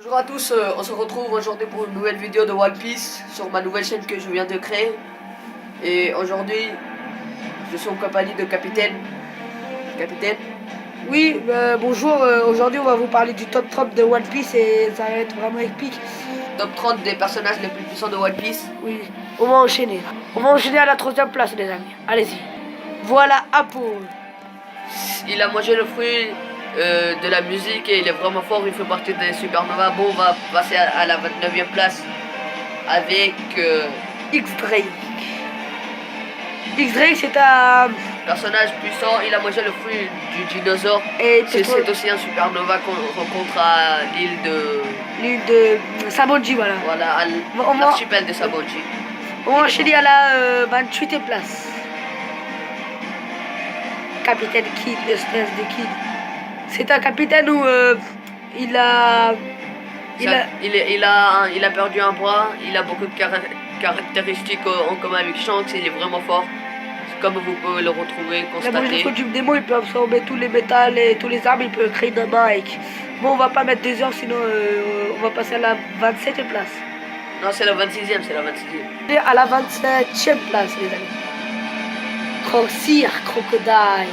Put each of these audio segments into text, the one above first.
Bonjour à tous, on se retrouve aujourd'hui pour une nouvelle vidéo de One Piece sur ma nouvelle chaîne que je viens de créer. Et aujourd'hui, je suis en compagnie de Capitaine. Capitaine. Oui, bonjour, aujourd'hui on va vous parler du top 30 de One Piece et ça va être vraiment épique. Top 30 des personnages les plus puissants de One Piece. Oui, on va enchaîner. On va enchaîner à la 3e place les amis. Allez-y. Voilà Apple. Il a mangé le fruit de la musique et il est vraiment fort, il fait partie des Supernova. Bon, on va passer à la 29e place avec X-Drake. X-Drake c'est un personnage puissant, il a mangé le fruit du dinosaure. et C'est aussi un Supernova qu'on rencontre à l'île de Samonji, voilà. Voilà, à On va- l'archipel de Samonji. On va enchaîner à la 28e place. Capitaine Kid, le stress de Kid. C'est un capitaine où il a Il a perdu un bras, il a beaucoup de caractéristiques en commun avec Shanks, il est vraiment fort. Comme vous pouvez le retrouver, il a mangé le constater. fruit du démon, il peut absorber tous les métals et tous les armes, il peut créer une main avec. Bon, on va pas mettre des heures, sinon on va passer à la 27e place. Non, c'est la 26e, c'est la 26e. Et à la 27e place, les amis. Crocsire, Crocodile.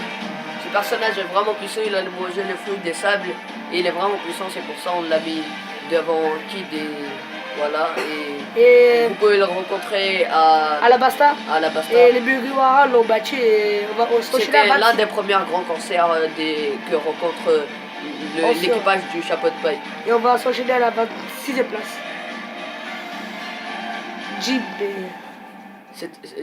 Ce personnage est vraiment puissant, il a mangé le fruit des sables et il est vraiment puissant, c'est pour ça on l'a mis devant Kid et voilà. Et vous pouvez le rencontrer à Alabasta. Alabasta. Et les Mugiwara l'ont battu et on se C'était l'un des premiers grands cancers que rencontre l'équipage du chapeau de paille. Et on va s'enchaîner à la 26e place. Jinbei.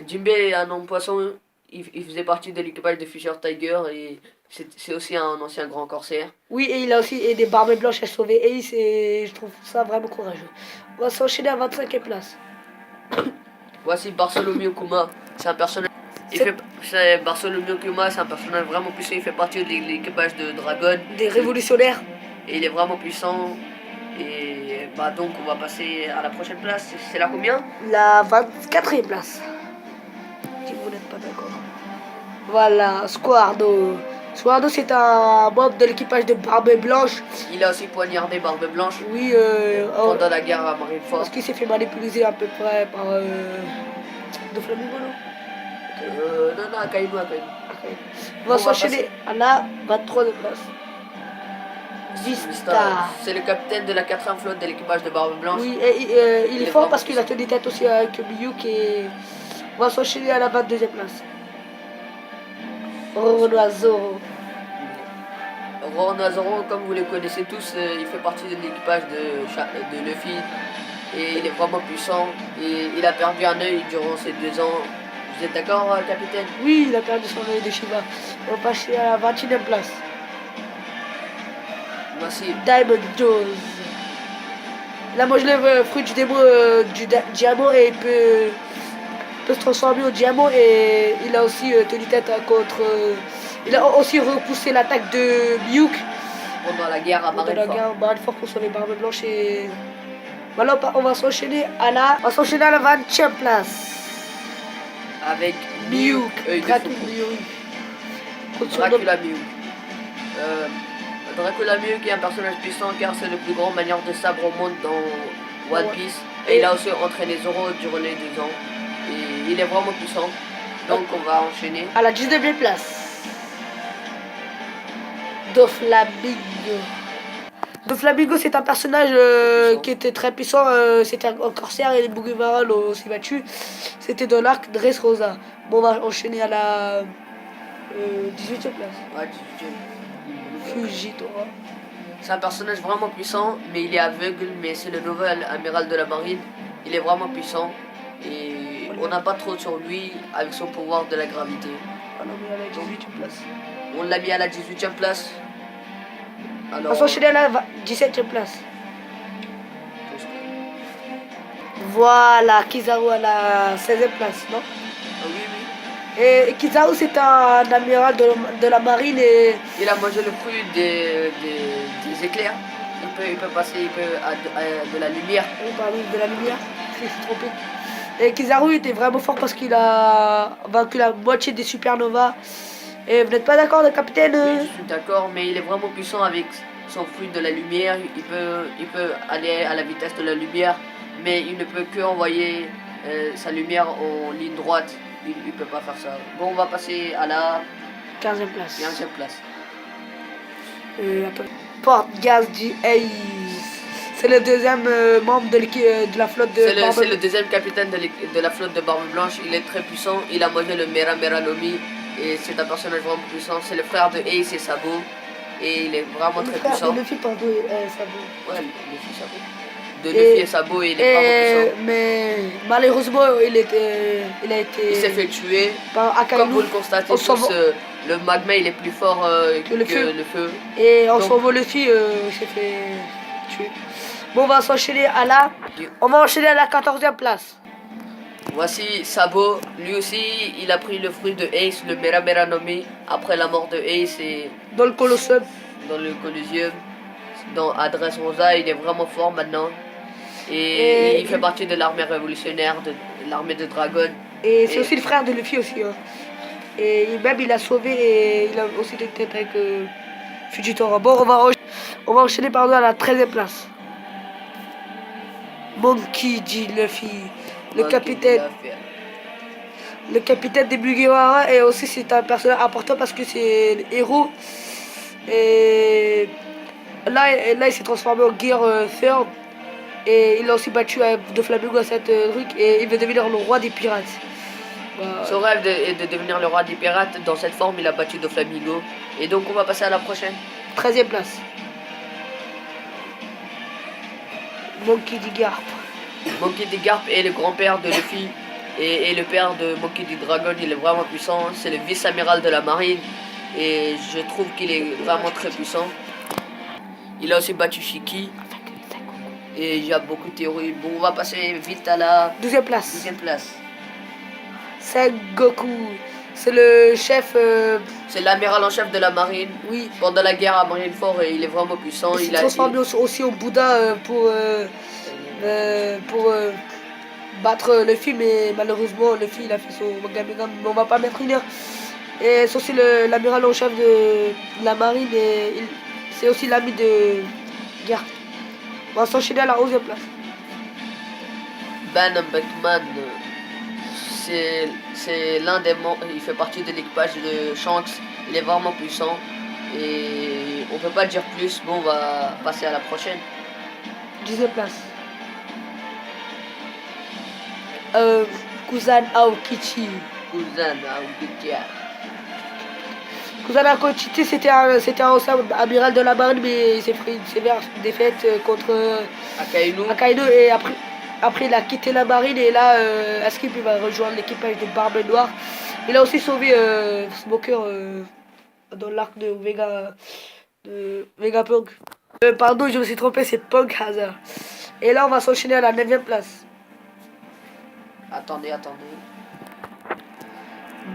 Jinbei est un homme poisson, il faisait partie de l'équipage de Fisher Tiger et c'est aussi un ancien grand corsaire. Oui, et il a aussi des barbes blanches à sauver Ace et je trouve ça vraiment courageux. On va s'enchaîner à 25e place. Voici Bartholomew Kuma, c'est un personnage. Bartholomew Kuma, c'est un personnage vraiment puissant, il fait partie de l'équipage de Dragon. Des révolutionnaires. Et il est vraiment puissant. Et bah donc on va passer à la prochaine place. C'est la combien? La 24e place. Si vous n'êtes pas d'accord. Voilà, Squardo. Squardo, c'est un membre de l'équipage de Barbe Blanche. Il a aussi poignardé Barbe Blanche. Oui, pendant la guerre à Marineford. Parce qu'il s'est fait manipuler à peu près par Doflamingo, non Non, Akainu. On va s'enchaîner à la 23e place. Vista. C'est le capitaine de la 4e flotte de l'équipage de Barbe Blanche. Oui, et il est fort parce qu'il a tenu tête aussi avec Miyuk et on va s'enchaîner à la 22e place. Renoazoro. Renoazoro, comme vous le connaissez tous, il fait partie de l'équipage de Luffy et il est vraiment puissant et il a perdu un œil durant ces 2 ans. Vous êtes d'accord, capitaine? Oui, il a perdu son œil de Shiva. On va passer à la 21e place. Merci. Diamond Jones. Il a mangé le fruit du démon du diamant et il peut se transformer en diamant et il a aussi tenu tête contre... il a aussi repoussé l'attaque de Miyuk. Pendant la guerre à Marineford pour sauver Barbe Blanche et... Voilà, on va s'enchaîner à la 20e place. Avec Miyuk. Dracula Miyuk. Dracula Miyuk est un personnage puissant car c'est le plus grand manière de sabre au monde dans One Piece. Et il a aussi entraîné Zoro durant les 2 ans. Et il est vraiment puissant. Donc on va enchaîner. À la 19e place. Doflamingo. Doflamingo, c'est un personnage qui était très puissant. C'était un corsaire et les Mugiwara l'ont aussi battu. C'était dans l'arc Dressrosa. Bon, on va enchaîner à la 18e place. Ouais, 18e. Fujitora. C'est un personnage vraiment puissant, mais il est aveugle, mais c'est le nouvel amiral de la marine. Il est vraiment puissant et on n'a pas trop sur lui avec son pouvoir de la gravité. On l'a mis à la 18e place. On l'a mis à la 18e place. Alors, On va s'enchaîner à la 17e place. Voilà, Kizaru à la 16e place, non? oui, oui. Et Kizaru, c'est un amiral de la marine et... Il a mangé le fruit des éclairs. Il peut passer à de la lumière. Oui, pardon, de la lumière. Je suis trompé. Et Kizaru était vraiment fort parce qu'il a vaincu la moitié des supernovas. Et vous n'êtes pas d'accord, le capitaine? Oui, je suis d'accord, mais il est vraiment puissant avec son fruit de la lumière, il peut aller à la vitesse de la lumière, mais il ne peut que envoyer sa lumière en ligne droite. Il ne peut pas faire ça. Bon, on va passer à la 15e place. 15e place. Porte-gaz du Ace. C'est le deuxième membre de la flotte de Barbe. C'est le deuxième capitaine de la flotte de Barbe Blanche. Il est très puissant. Il a mangé le Mera Mera Nomi. Et c'est un personnage vraiment puissant. C'est le frère de Ace et Sabo. Et il est vraiment très puissant. De Luffy, pardon, Sabo. Ouais, Luffy Sabo. De Luffy et Sabo, il est vraiment puissant. Mais malheureusement, il s'est fait tuer. Par Akainu. Comme vous le constatez tous, le magma il est plus fort que le feu. Et en sauvant Luffy, il s'est fait tuer. Bon, on va s'enchaîner à la 14e place. Voici Sabo, lui aussi, il a pris le fruit de Ace, le Mera Mera Nomi, après la mort de Ace et dans le Colosseum. Dans le Colosseum, dans Adresse Rosa, il est vraiment fort maintenant. Et il fait partie de l'armée révolutionnaire, de l'armée de Dragon. Et c'est aussi le frère de Luffy aussi. Hein. Et même il a sauvé et il a aussi été avec Fujitora. Bon, on va enchaîner à la 13e place. Monkey D. Luffy, le capitaine des Mugiwara, et aussi c'est un personnage important parce que c'est le héros. Et là il s'est transformé en Gear Third et il a aussi battu Doflamingo à cette truc et il veut devenir le roi des pirates. Son rêve est de devenir le roi des pirates. Dans cette forme, il a battu Doflamingo. Et donc on va passer à la prochaine. 13e place. Monkey D. Garp. Monkey D. Garp est le grand-père de Luffy et le père de Monkey D. Dragon. Il est vraiment puissant. C'est le vice-amiral de la marine. Et je trouve qu'il est vraiment très puissant. Il a aussi battu Shiki. Et il y a beaucoup de théories. Bon, on va passer vite à la 12e place. 12e place. Sengoku. C'est le chef. C'est l'amiral en chef de la marine. Oui. Pendant la guerre à Marineford, il est vraiment puissant. Il s'est transformé aussi au Bouddha pour battre Luffy, mais malheureusement Luffy il a fait son Magamegam, mais on va pas mettre une heure. Et c'est aussi l'amiral en chef de la marine et c'est aussi l'ami de Garp. On va s'enchaîner à la 11e place. Ban Beckman, c'est l'un des membres, il fait partie de l'équipage de Shanks. Il est vraiment puissant et on peut pas dire plus. Bon, on va passer à la prochaine. 10e place. Kuzan Aokichi. Kuzan Aokichi, c'était un amiral de la marine, mais il s'est pris une sévère défaite contre Akainu et après il a quitté la marine et là Askip il va rejoindre l'équipage de Barbe Noire. Il a aussi sauvé Smoker dans l'arc de Vegapunk. Pardon, je me suis trompé, c'est Punk Hazard. Et là on va s'enchaîner à la 9e place. Attendez.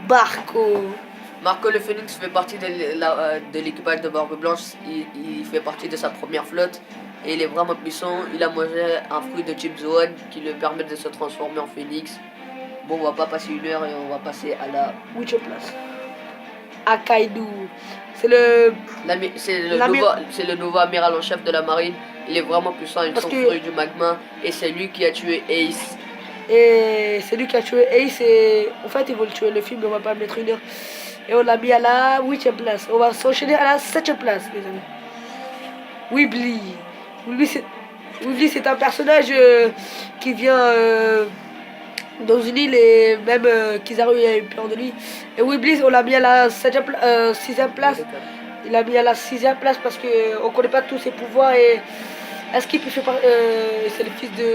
Marco le Phoenix fait partie de l'équipage de Barbe Blanche. Il fait partie de sa première flotte. Et il est vraiment puissant. Il a mangé un fruit de Chip Zoan qui lui permet de se transformer en phénix. Bon, on va pas passer une heure et on va passer à la 8e place. Akainu. C'est le nouveau amiral en chef de la marine. Il est vraiment puissant. Il est fruit du magma. Et c'est lui qui a tué Ace. Et c'est lui qui a tué Ace. Et en fait, ils veulent tuer le film, mais on va pas mettre une heure. Et on l'a mis à la 8e place. On va s'enchaîner à la 7e place, les amis. Weebly. Weebly, c'est un personnage qui vient dans une île et même Kizaru a eu peur de lui. Et Weebly, on l'a mis à la 6e place. Il l'a mis à la 6e place parce qu'on ne connaît pas tous ses pouvoirs. Et Askip, c'est le fils de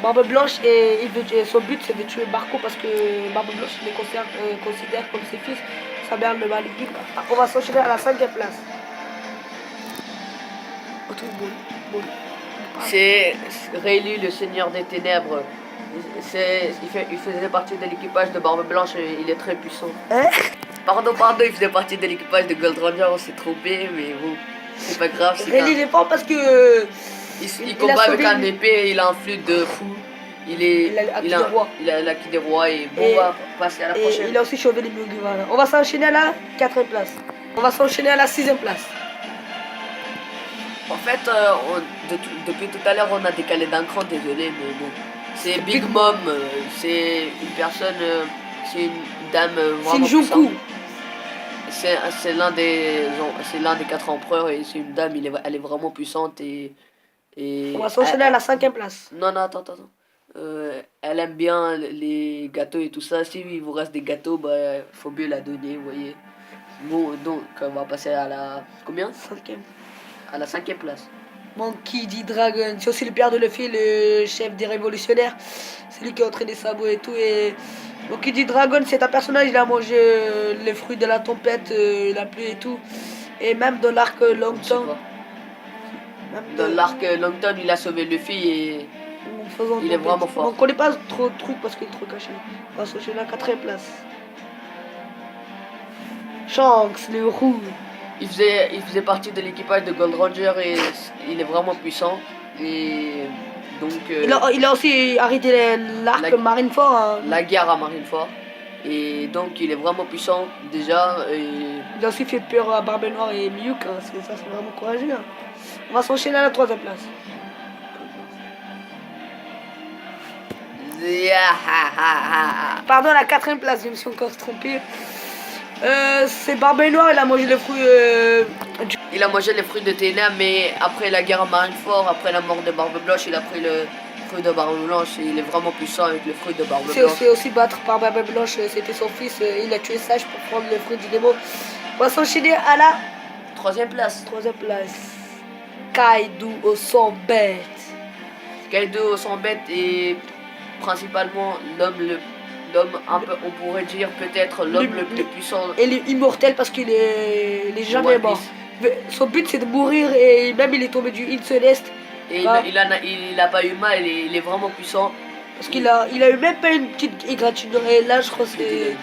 Barbe Blanche et son but c'est de tuer Marco parce que Barbe Blanche les considère comme ses fils. Sa mère le maléfique. On va s'enchaîner à la 5e place. C'est Rayleigh, le seigneur des ténèbres. Il faisait partie de l'équipage de Barbe Blanche et il est très puissant. Hein? Pardon, il faisait partie de l'équipage de Gold Ranger, on s'est trompé, mais bon, c'est pas grave. Rayleigh est fort parce que il combat avec un épée, il a un flûte de fou. Il a l'acquis des rois et bon, on va passer à la prochaine. Il a aussi sauvé les Mugiwara. On va s'enchaîner à la 4e place. On va s'enchaîner à la 6e place. En fait, depuis tout à l'heure, on a décalé d'un cran, désolé, mais bon. C'est Big Mom, c'est une personne, c'est une dame vraiment Shinjuku. c'est l'un des 4 empereurs et c'est une dame, elle est vraiment puissante et On va s'enchaîner à la 5e place. non, non, attends. Elle aime bien les gâteaux et tout ça. Si il vous reste des gâteaux, bah, faut mieux la donner, vous voyez. Bon, donc, on va passer à la... Combien? 5e. À la 5e place. Monkey D. Dragon. C'est aussi le père de Luffy, le chef des révolutionnaires. C'est lui qui a entraîné Sabo et tout. Et Monkey D. Dragon, c'est un personnage, il a mangé les fruits de la tempête, la pluie et tout. Et même dans l'arc Longton. Dans l'arc Longton, il a sauvé Luffy et... Il est vraiment fort. On connaît pas trop de trucs parce qu'il est trop caché. On va s'enchaîner à la 4e place. Shanks, le roux. Il faisait partie de l'équipage de Gold Roger et il est vraiment puissant. Et donc... il a aussi arrêté l'arc Marineford. Hein. La guerre à Marineford. Et donc il est vraiment puissant déjà. Et... Il a aussi fait peur à Barbe Noire et Miyuk. Hein. Ça c'est vraiment courageux. Hein. On va s'enchaîner à la 3e place. Pardon, la 4e place, je me suis encore trompé. C'est Barbe Noire, il a mangé les fruits. Il a mangé les fruits de Ténèbres, mais après la guerre à Marineford, après la mort de Barbe Blanche, il a pris le fruit de Barbe Blanche et il est vraiment puissant avec le fruit de Barbe Blanche. C'est aussi battre par Barbe Blanche, c'était son fils, il a tué Sage pour prendre le fruit du démon. On va s'enchaîner à la 3e place. 3e place. Kaido au 100 bêtes. Kaido au 100 bêtes est principalement l'homme un peu, on pourrait dire peut-être l'homme le plus puissant. Il est immortel parce qu'il est jamais mort. Son but c'est de mourir et même il est tombé du île Céleste. Et il a pas eu mal, il est vraiment puissant. Parce qu'il a eu même pas une petite égratignure. Et là je crois que c'est...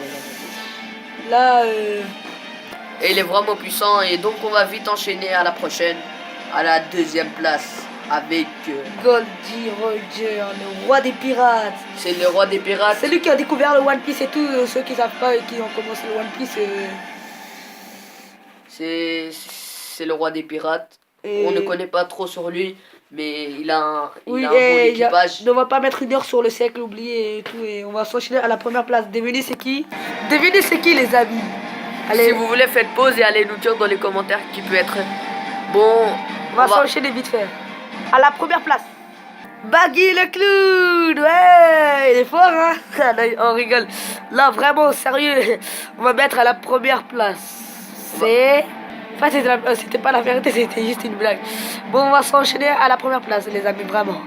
Là... Et il est vraiment puissant et donc on va vite enchaîner à la prochaine. À la 2e place. Avec Goldie Roger, le roi des pirates. C'est le roi des pirates. C'est lui qui a découvert le One Piece et tout. Ceux qui savent pas et qui ont commencé le One Piece. C'est le roi des pirates. Et... On ne connaît pas trop sur lui, mais il a un bon équipage. On va pas mettre 1 heure sur le siècle oublié et tout. Et on va s'enchaîner à la 1e place. Devinez c'est qui? Devinez c'est qui les amis? Allez. Si vous voulez, faites pause et allez nous dire dans les commentaires qui peut être bon. On va s'enchaîner vite fait. À la 1e place, Baggy le clown. Ouais, il est fort, hein. On rigole. Là, vraiment, sérieux, on va mettre à la 1e place. C'est... Enfin, c'était pas la vérité, c'était juste une blague. Bon, on va s'enchaîner à la 1e place, les amis, vraiment.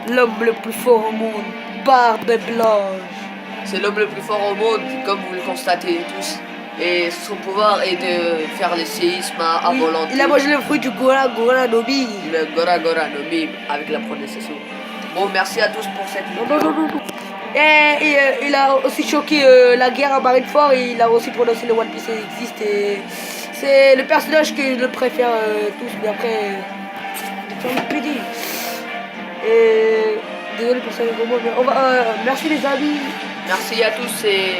L'homme le plus fort au monde, Barbe Blanche. C'est l'homme le plus fort au monde, comme vous le constatez tous. Et son pouvoir est de faire les séismes à volonté. Il a mangé le fruit du Gora Gora no Mi. Le Gora Gora no Mi avec la prononciation. Bon, merci à tous pour cette vidéo. Non. Et il a aussi choqué la guerre à Marineford et il a aussi prononcé le One Piece existe. Et c'est le personnage que je préfère tous, mais après... Et désolé pour ça les gros mots, mais on va... merci les amis. Merci à tous et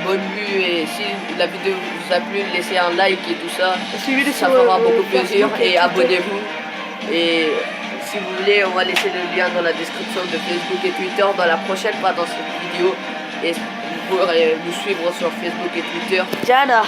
bonne vue. Et si la vidéo vous a plu, laissez un like et tout ça. Ça fera beaucoup plaisir et abonnez-vous. Et si vous voulez, on va laisser le lien dans la description de Facebook et Twitter dans la prochaine, pas dans cette vidéo. Et vous pourrez nous suivre sur Facebook et Twitter. Jana.